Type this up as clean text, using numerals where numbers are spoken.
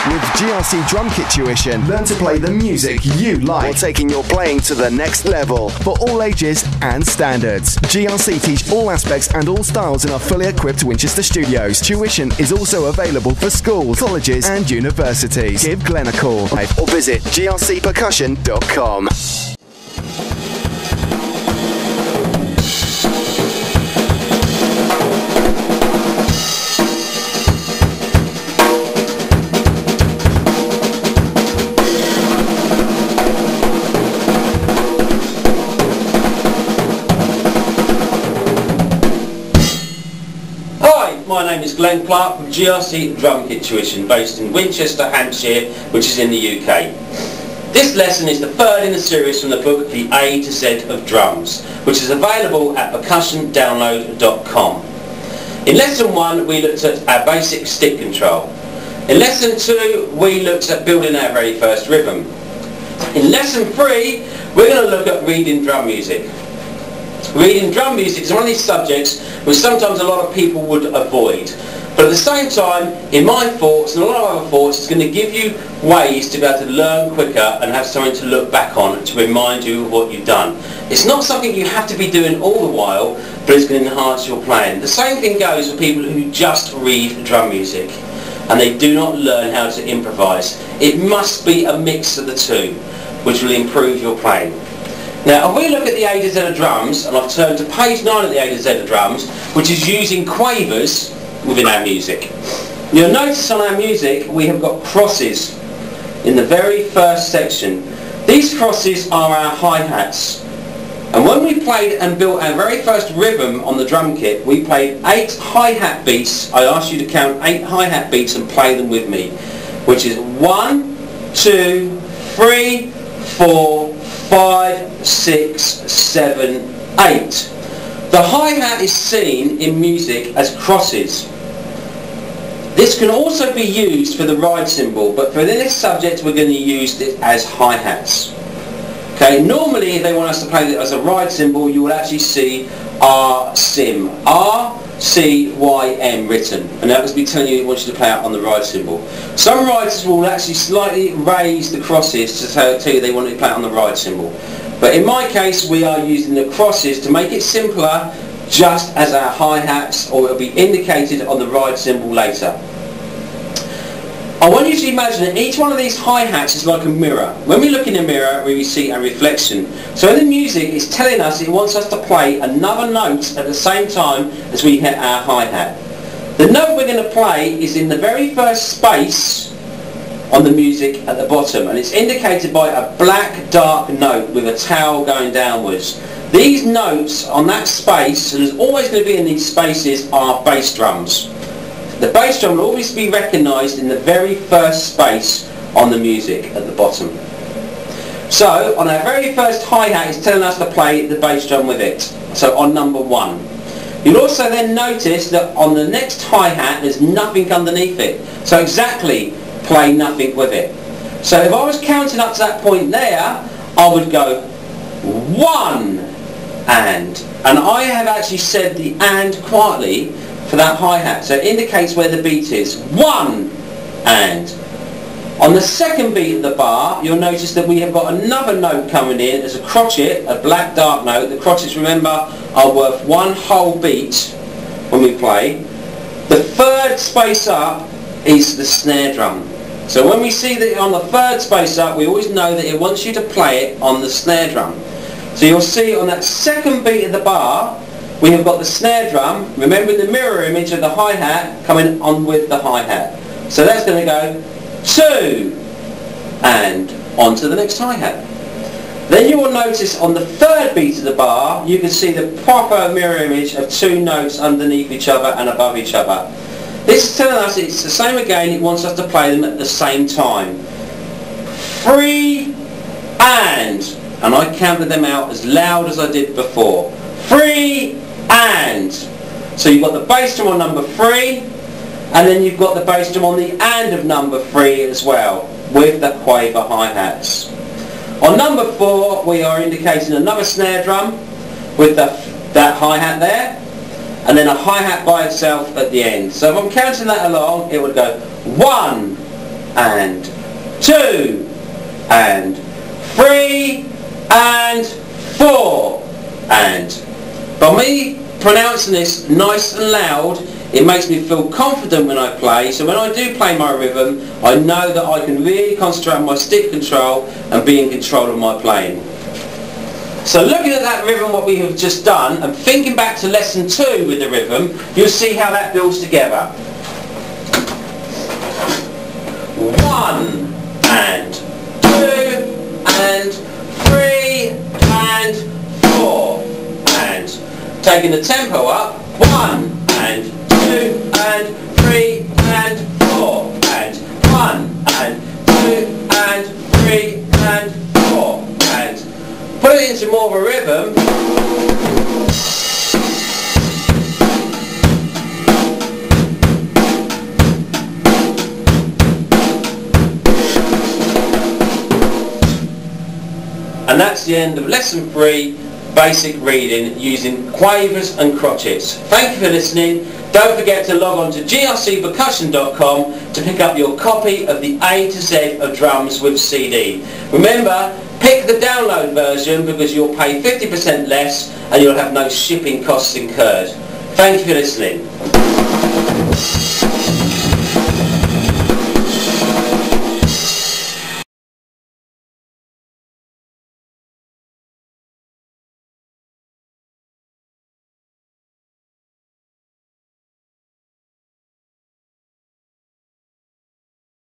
With GRC Drum Kit Tuition, learn to play the music you like while taking your playing to the next level for all ages and standards. GRC teach all aspects and all styles in our fully equipped Winchester studios. Tuition is also available for schools, colleges and universities. Give Glenn a call or visit grcpercussion.com. My name is Glenn Clarke with GRC Drum Kit Tuition, based in Winchester, Hampshire, which is in the UK. This lesson is the third in the series from the book The A to Z of Drums, which is available at percussiondownload.com. In lesson 1 we looked at our basic stick control. In lesson 2 we looked at building our very first rhythm. In lesson 3 we're going to look at reading drum music. Reading drum music is one of these subjects which sometimes a lot of people would avoid. But at the same time, in my thoughts and a lot of other thoughts, it's going to give you ways to be able to learn quicker and have something to look back on to remind you of what you've done. It's not something you have to be doing all the while, but it's going to enhance your playing. The same thing goes for people who just read drum music and they do not learn how to improvise. It must be a mix of the two, which will improve your playing. Now, if we look at the A to Z of drums, and I've turned to page 9 of the A to Z of drums, which is using quavers within our music. You'll notice on our music we have got crosses in the very first section. These crosses are our hi-hats. And when we played and built our very first rhythm on the drum kit, we played 8 hi-hat beats. I asked you to count 8 hi-hat beats and play them with me, which is 1, 2, 3, 4, 5, 6, 7, 8. The hi-hat is seen in music as crosses. This can also be used for the ride cymbal, but for this subject we're going to use it as hi-hats. Okay, normally if they want us to play it as a ride cymbal, you will actually see R-Sim. R-C-Y-M written, and that was be telling you it wants you to play out on the ride cymbal. Some riders will actually slightly raise the crosses to tell you they want to play it on the ride cymbal. But in my case we are using the crosses to make it simpler, just as our hi-hats, or it will be indicated on the ride cymbal later. I want you to imagine that each one of these hi-hats is like a mirror. When we look in a mirror, we see a reflection. So in the music, it's telling us it wants us to play another note at the same time as we hit our hi-hat. The note we're going to play is in the very first space on the music at the bottom, and it's indicated by a black dark note with a tail going downwards. These notes on that space, and there's always going to be in these spaces, are bass drums. The bass drum will always be recognised in the very first space on the music at the bottom. So on our very first hi-hat it's telling us to play the bass drum with it. So on number 1. You'll also then notice that on the next hi-hat there's nothing underneath it. So exactly play nothing with it. So if I was counting up to that point there, I would go 1 and I have actually said the and quietly for that hi-hat, so it indicates where the beat is. 1 and. On the second beat of the bar, you'll notice that we have got another note coming in as a crotchet, a black dark note. The crotchets, remember, are worth 1 whole beat when we play. The third space up is the snare drum. So when we see that on the third space up, we always know that it wants you to play it on the snare drum. So you'll see on that second beat of the bar, we have got the snare drum, remember the mirror image of the hi-hat coming on with the hi-hat. So that's going to go 2 and on to the next hi-hat. Then you will notice on the third beat of the bar you can see the proper mirror image of 2 notes underneath each other and above each other. This is telling us it's the same again, it wants us to play them at the same time. 3 and I counted them out as loud as I did before. 3 and. So you've got the bass drum on number 3, and then you've got the bass drum on the and of number 3 as well, with the quaver hi-hats. On number 4 we are indicating another snare drum with that hi-hat there, and then a hi-hat by itself at the end. So if I'm counting that along, it would go 1 and 2 and 3 and 4 and. By me pronouncing this nice and loud, it makes me feel confident when I play, so when I do play my rhythm, I know that I can really concentrate on my stick control and be in control of my playing. So looking at that rhythm, what we have just done, and thinking back to lesson 2 with the rhythm, you'll see how that builds together. 1 and 2 and 3 and 4 and. Taking the tempo up, 1 and 2 and 3 and 4 and 1 and 2 and 3 and 4 and. Put it into more of a rhythm. And that's the end of lesson 3, basic reading using quavers and crotchets. Thank you for listening. Don't forget to log on to grcpercussion.com to pick up your copy of the A to Z of drums with CD. Remember, pick the download version because you'll pay 50% less and you'll have no shipping costs incurred. Thank you for listening.